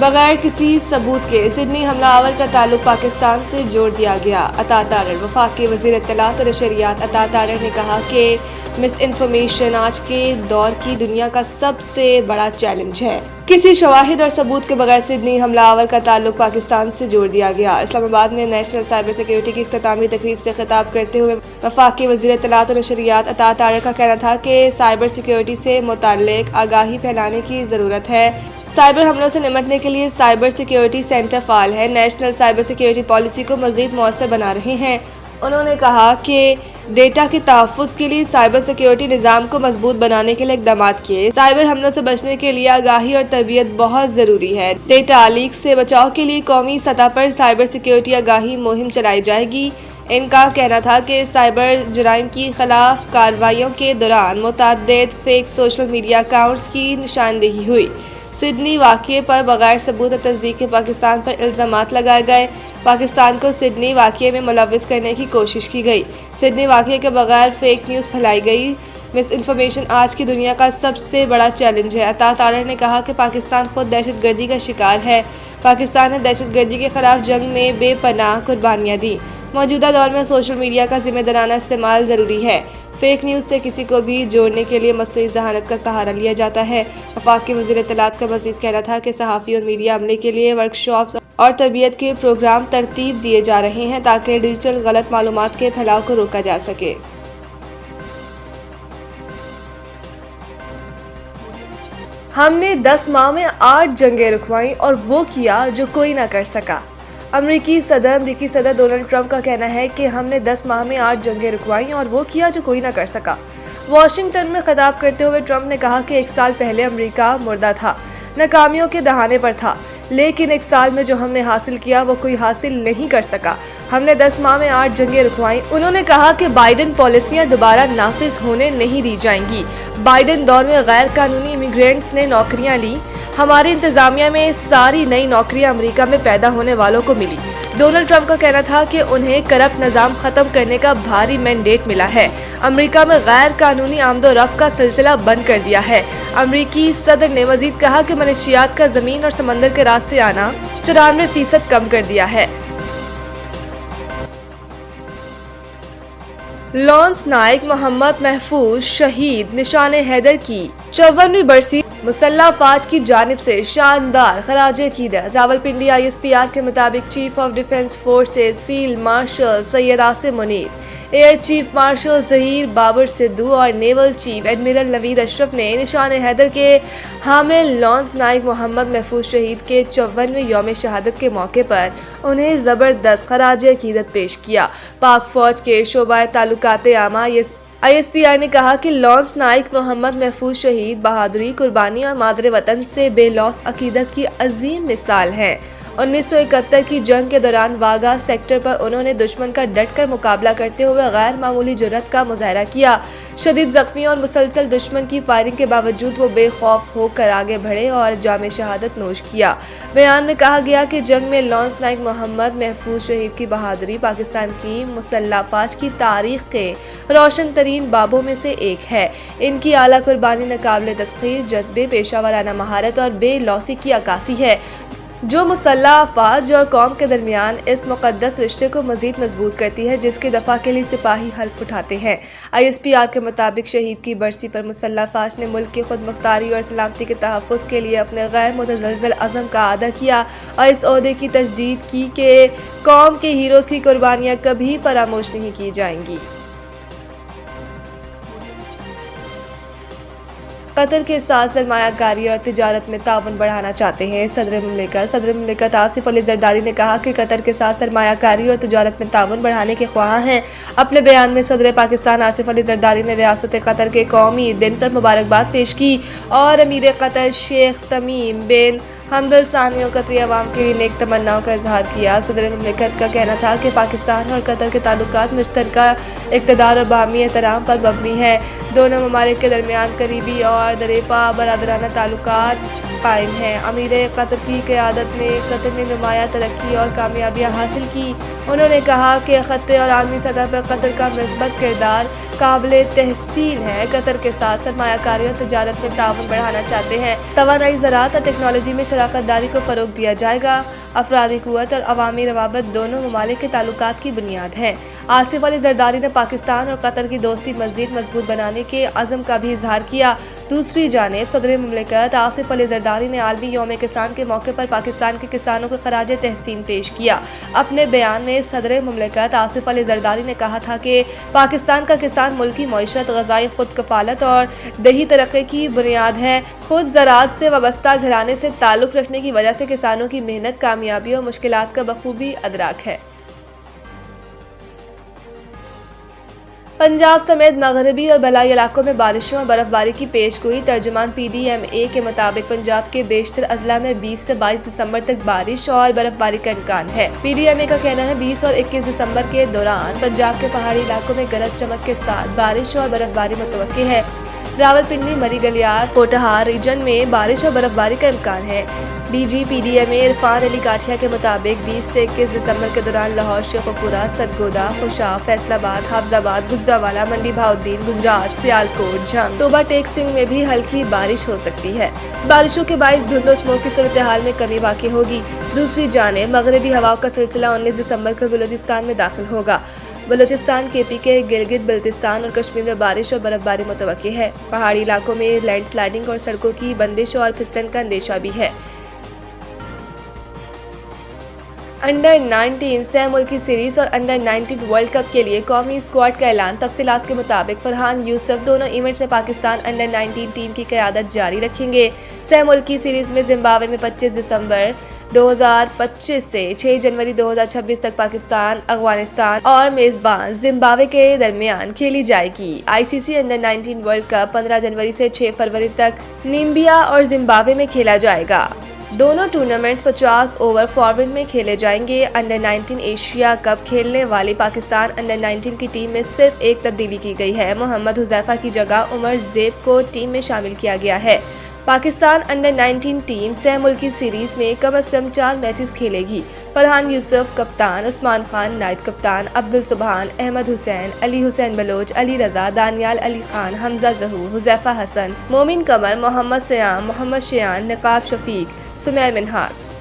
بغیر کسی ثبوت کے سڈنی حملہ آور کا تعلق پاکستان سے جوڑ دیا گیا۔ عطا تارڑ۔ وفاقی وزیر اطلاعات و نشریات عطا تارڑ نے کہا کہ مس انفارمیشن آج کے دور کی دنیا کا سب سے بڑا چیلنج ہے۔ کسی شواہد اور ثبوت کے بغیر سڈنی حملہ آور کا تعلق پاکستان سے جوڑ دیا گیا۔ اسلام آباد میں نیشنل سائبر سیکیورٹی کی اختتامی تقریب سے خطاب کرتے ہوئے وفاقی وزیر اطلاعات و نشریات عطا تارڑ کا کہنا تھا کہ سائبر سیکیورٹی سے متعلق آگاہی پھیلانے کی ضرورت ہے۔ سائبر حملوں سے نمٹنے کے لیے سائبر سیکیورٹی سینٹر فعال ہے، نیشنل سائبر سیکیورٹی پالیسی کو مزید مؤثر بنا رہے ہیں۔ انہوں نے کہا کہ ڈیٹا کے تحفظ کے لیے سائبر سیکیورٹی نظام کو مضبوط بنانے کے لیے اقدامات کیے۔ سائبر حملوں سے بچنے کے لیے آگاہی اور تربیت بہت ضروری ہے۔ ڈیٹا لیک سے بچاؤ کے لیے قومی سطح پر سائبر سیکیورٹی آگاہی مہم چلائی جائے گی۔ ان کا کہنا تھا کہ سائبر جرائم کی خلاف کارروائیوں کے دوران متعدد فیک سوشل میڈیا اکاؤنٹس کی نشاندہی ہوئی۔ سڈنی واقعے پر بغیر ثبوت اور تصدیق کے پاکستان پر الزامات لگائے گئے۔ پاکستان کو سڈنی واقعے میں ملوث کرنے کی کوشش کی گئی۔ سڈنی واقعے کے بغیر فیک نیوز پھیلائی گئی۔ مس انفارمیشن آج کی دنیا کا سب سے بڑا چیلنج ہے۔ عطا تارڑ نے کہا کہ پاکستان خود دہشت گردی کا شکار ہے۔ پاکستان نے دہشت گردی کے خلاف جنگ میں بے پناہ قربانیاں دیں۔ موجودہ دور میں سوشل میڈیا کا ذمہ دارانہ استعمال ضروری ہے۔ فیک نیوز سے کسی کو بھی جوڑنے کے لیے مصنوعی ذہانت کا سہارا لیا جاتا ہے۔ وفاقی وزیر اطلاعات کا مزید کہنا تھا کہ صحافی اور میڈیا عملے کے لیے ورکشاپس اور تربیت کے پروگرام ترتیب دیے جا رہے ہیں تاکہ ڈیجیٹل غلط معلومات کے پھیلاؤ کو روکا جا سکے۔ ہم نے 10 ماہ میں 8 جنگیں رکوائیں اور وہ کیا جو کوئی نہ کر سکا۔ امریکی صدر ڈونلڈ ٹرمپ کا کہنا ہے کہ ہم نے 10 ماہ میں 8 جنگیں رکوائیں اور وہ کیا جو کوئی نہ کر سکا۔ واشنگٹن میں خطاب کرتے ہوئے ٹرمپ نے کہا کہ 1 سال پہلے امریکہ مردہ تھا، ناکامیوں کے دہانے پر تھا، لیکن 1 سال میں جو ہم نے حاصل کیا وہ کوئی حاصل نہیں کر سکا۔ ہم نے 10 ماہ میں 8 جنگیں رکوائیں۔ انہوں نے کہا کہ بائیڈن پالیسیاں دوبارہ نافذ ہونے نہیں دی جائیں گی۔ بائیڈن دور میں غیر قانونی امیگرینٹس نے نوکریاں لیں۔ ہماری انتظامیہ میں ساری نئی نوکریاں امریکہ میں پیدا ہونے والوں کو ملی۔ ڈونلڈ ٹرمپ کا کہنا تھا کہ انہیں کرپٹ نظام ختم کرنے کا بھاری مینڈیٹ ملا ہے۔ امریکہ میں غیر قانونی آمد و رفت کا سلسلہ بند کر دیا ہے۔ امریکی صدر نے مزید کہا کہ منشیات کا زمین اور سمندر کے راستے آنا 94% کم کر دیا ہے۔ لانس نائک محمد محفوظ شہید نشان حیدر کی 54ویں برسی مسلح افواج کی جانب سے شاندار خراج عقیدت۔ راولپنڈی ISPR کے مطابق chief of defence forces field marshal Syed Asim Munir, air chief marshal Zaheer Babar Sidhu اور نیول چیف ایڈمرل نوید اشرف نے نشان حیدر کے حامل لانس نائک محمد محفوظ شہید کے 54ویں یوم شہادت کے موقع پر انہیں زبردست خراج عقیدت پیش کیا۔ پاک فوج کے شعبہ تعلقات عامہ ISPR نے کہا کہ لانس نائک محمد محفوظ شہید بہادری، قربانی اور مادر وطن سے بے لوث عقیدت کی عظیم مثال ہیں۔ 1971 کی جنگ کے دوران واگا سیکٹر پر انہوں نے دشمن کا ڈٹ کر مقابلہ کرتے ہوئے غیر معمولی جرأت کا مظاہرہ کیا۔ شدید زخمی اور مسلسل دشمن کی فائرنگ کے باوجود وہ بے خوف ہو کر آگے بڑھے اور جام شہادت نوش کیا۔ بیان میں کہا گیا کہ جنگ میں لانس نائک محمد محفوظ شہید کی بہادری پاکستان کی مسلح افواج کی تاریخ کے روشن ترین بابوں میں سے ایک ہے۔ ان کی اعلیٰ قربانی ناقابل تسخیر جذبے، پیشہ ورانہ مہارت اور بے لوثی کی عکاسی ہے، جو مسلح افواج اور قوم کے درمیان اس مقدس رشتے کو مزید مضبوط کرتی ہے جس کے دفاع کے لیے سپاہی حلف اٹھاتے ہیں۔ ISPR کے مطابق شہید کی برسی پر مسلح افواج نے ملک کی خود مختاری اور سلامتی کے تحفظ کے لیے اپنے غیر متزلزل عزم کا اعادہ کیا اور اس عہدے کی تجدید کی کہ قوم کے ہیروز کی قربانیاں کبھی فراموش نہیں کی جائیں گی۔ قطر کے ساتھ سرمایہ کاری اور تجارت میں تعاون بڑھانا چاہتے ہیں۔ صدر مملکت آصف علی زرداری نے کہا کہ قطر کے ساتھ سرمایہ کاری اور تجارت میں تعاون بڑھانے کے خواہاں ہیں۔ اپنے بیان میں صدر پاکستان آصف علی زرداری نے ریاست قطر کے قومی دن پر مبارکباد پیش کی اور امیر قطر شیخ تمیم بن حمد الثانی اور قطری عوام کے لیے نیک تمناؤں کا اظہار کیا۔ صدر مملکت کا کہنا تھا کہ پاکستان اور قطر کے تعلقات مشترکہ اقتدار اور باہمی احترام پر مبنی ہیں۔ دونوں ممالک کے درمیان قریبی اور دریپا برادرانہ تعلقات قائم ہیں۔ امیر قطر کی قیادت میں قطر نے نمایاں ترقی اور کامیابیاں حاصل کی۔ انہوں نے کہا کہ خطے اور عالمی سطح پر قطر کا مثبت کردار قابل تحسین ہے۔ قطر کے ساتھ سرمایہ کاری اور تجارت میں تعاون بڑھانا چاہتے ہیں۔ توانائی، زراعت اور ٹیکنالوجی میں شراکت داری کو فروغ دیا جائے گا۔ افرادی قوت اور عوامی روابط دونوں ممالک کے تعلقات کی بنیاد ہیں۔ آصف علی زرداری نے پاکستان اور قطر کی دوستی مزید مضبوط بنانے کے عزم کا بھی اظہار کیا۔ دوسری جانب صدر مملکت آصف علی زرداری نے عالمی یوم کسان کے موقع پر پاکستان کے کسانوں کو خراج تحسین پیش کیا۔ اپنے بیان میں صدر مملکت آصف علی زرداری نے کہا تھا کہ پاکستان کا کسان ملکی معیشت، غذائی خود کفالت اور دیہی ترقی کی بنیاد ہے۔ خود زراعت سے وابستہ گھرانے سے تعلق رکھنے کی وجہ سے کسانوں کی محنت، کامیابی اور مشکلات کا بخوبی ادراک ہے۔ پنجاب سمیت مغربی اور بالائی علاقوں میں بارشوں اور برف باری کی پیش گوئی۔ ترجمان PDMA کے مطابق پنجاب کے بیشتر اضلاع میں 20 سے 22 دسمبر تک بارش اور برف باری کا امکان ہے۔ PDMA کا کہنا ہے 20 اور 21 دسمبر کے دوران پنجاب کے پہاڑی علاقوں میں گرج چمک کے ساتھ بارش اور برف باری متوقع ہے۔ راولپنڈی، مری گلیات، پوٹھہار ریجن میں بارش اور برف باری کا امکان ہے۔ DG PDMA عرفان علی کاٹھیا کے مطابق 20 سے 21 دسمبر کے دوران لاہور، شیخوپورہ، سرگودا، خوشاب، فیصل آباد، حافظ آباد، گجرانوالہ، منڈی بہاؤالدین، گجرات، سیالکوٹ، جنگ، توبہ ٹیک سنگھ میں بھی ہلکی بارش ہو سکتی ہے۔ بارشوں کے باعث دھند و اسموگ کی صورتحال میں کمی واقع ہوگی۔ دوسری جانب مغربی ہواؤں کا سلسلہ 19 دسمبر کو بلوچستان میں داخل ہوگا۔ بلوچستان، KP کے گلگت بلتستان اور کشمیر میں بارش اور برف باری متوقع ہے۔ پہاڑی علاقوں میں لینڈ سلائڈنگ اور سڑکوں کی بندش اور پھسلن کا اندیشہ بھی ہے۔ انڈر-19 سہ ملکی سیریز اور انڈر-19 ورلڈ کپ کے لیے قومی اسکواڈ کا اعلان۔ تفصیلات کے مطابق فرحان یوسف دونوں ایونٹس میں پاکستان انڈر-19 ٹیم کی قیادت جاری رکھیں گے۔ سہ ملکی سیریز میں زمبابوے میں 25 دسمبر 2025 سے 6 جنوری 2026 تک پاکستان، افغانستان اور میزبان زمبابوے کے درمیان کھیلی جائے گی۔ ICC انڈر-19 ورلڈ کپ 15 جنوری سے 6 فروری تک نیمبیا اور زمبابوے میں کھیلا جائے گا۔ دونوں ٹورنامنٹس 50 اوور فارمیٹ میں کھیلے جائیں گے۔ انڈر-19 ایشیا کپ کھیلنے والی پاکستان انڈر-19 کی ٹیم میں صرف ایک تبدیلی کی گئی ہے۔ محمد حذیفہ کی جگہ عمر زیب کو ٹیم میں شامل کیا گیا ہے۔ پاکستان انڈر-19 ٹیم سہ ملکی سیریز میں کم از کم 4 میچز کھیلے گی۔ فرحان یوسف کپتان، عثمان خان نائب کپتان، عبدالسبحان، احمد حسین، علی حسین بلوچ، علی رضا، دانیال علی خان، حمزہ ظہور، حذیفہ حسن، مومن قمر، محمد سیام، محمد شیان، نقاب شفیق، سمیع منہاس۔